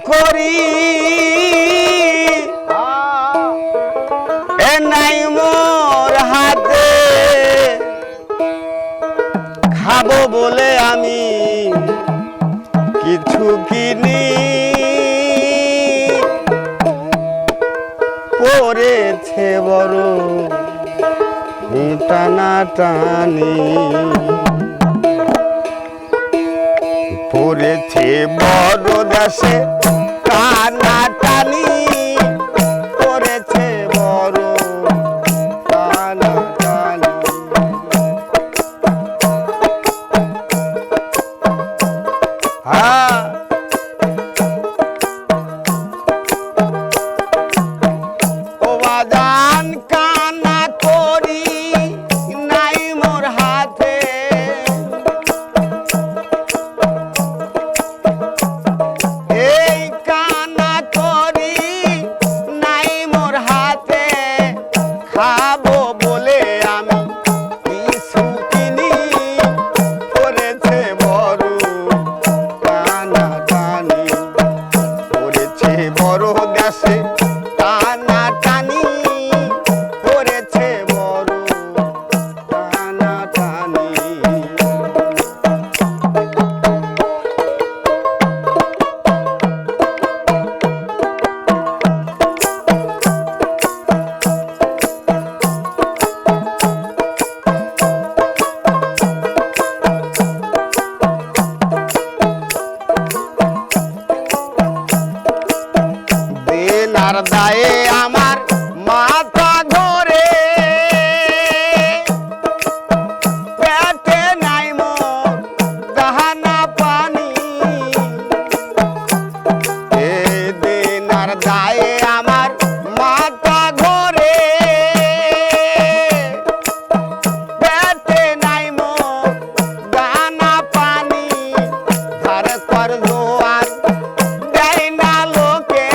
করি এ নাই মোর হাতে খাবো বলে আমি কিছু কিনি পড়েছে বড় টানা টানি পড়েছে বড় দেশে টানা টানি পড়েছে বড় টানা টানি ও বাজান কান্না করি নাই মোর হাতে এই কান্না করি নাই মোর হাতে খাবো বলে আমি কিছু কিনি করেছে বড় টানা টানি করেছে বড় দেশে টানা টানি করেছে বড় টানা টানি দিনার দায়ে আমার মাথা ধরে পেটে নাই মোর দানা পানি এ দিনার দায়ে আমার মাথা ধরে পেটে নাই মোর দানা পানি ধার কর জোয়ার দেয় না লোকে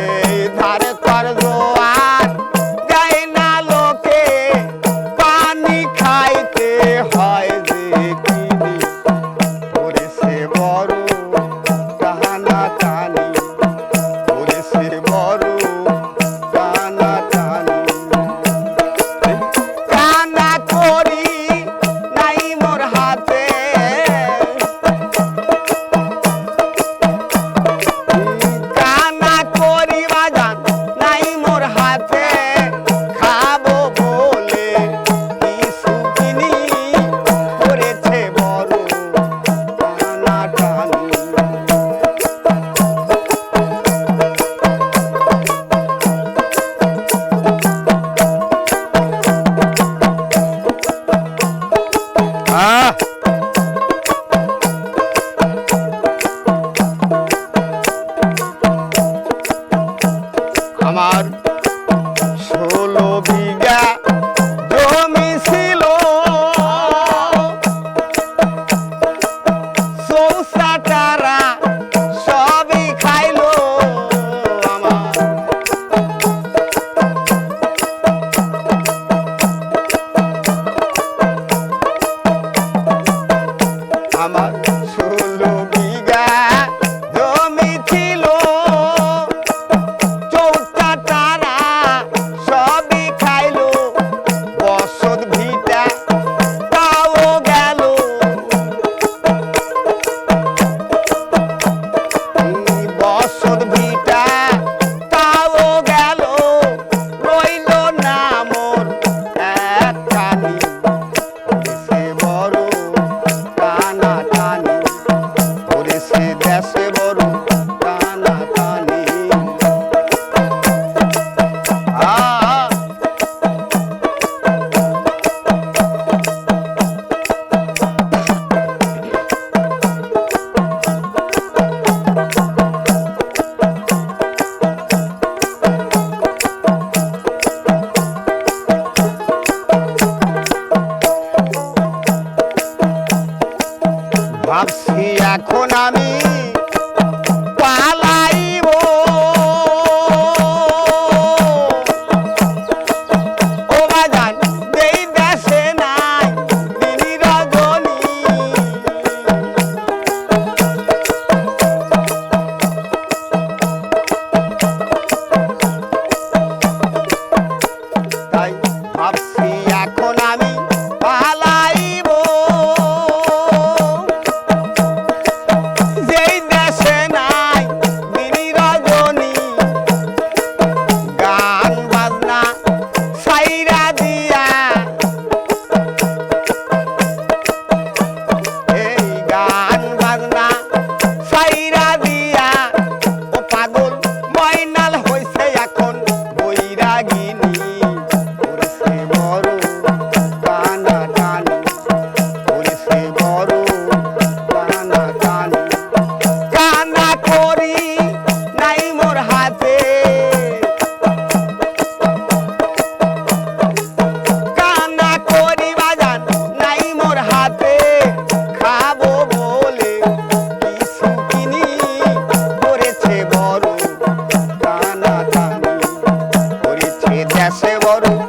এই ধার কর জোয়ার দেয় না লোকে পানি খাইতে হয় যে কিনি করেছে বড় টানা টানি করেছে বড় টানা টানি কান্না করি নাই মোর হাতে কান্না করি বাজান নাই মোর হাতে খাবো বলে কিছু কিনি করেছে বড় টানা টানি আমার 16 বিঘা জমি ছিল সংসারটারা সবই খাইলো আমার আমার 16 বিঘা জমি ছিল চৌকাটারা সবই খাইলো বসত ভিটা তাও গেল বসত ভিটা তাও গেল রইল না মোর একখানি করেছে বড় টানা টানি করেছে দেশে বড় টানা টানি ভাবছি এখন আমি পালাইব ও বাজান এই দেশে নাই দিনী রজনী গেছে বড়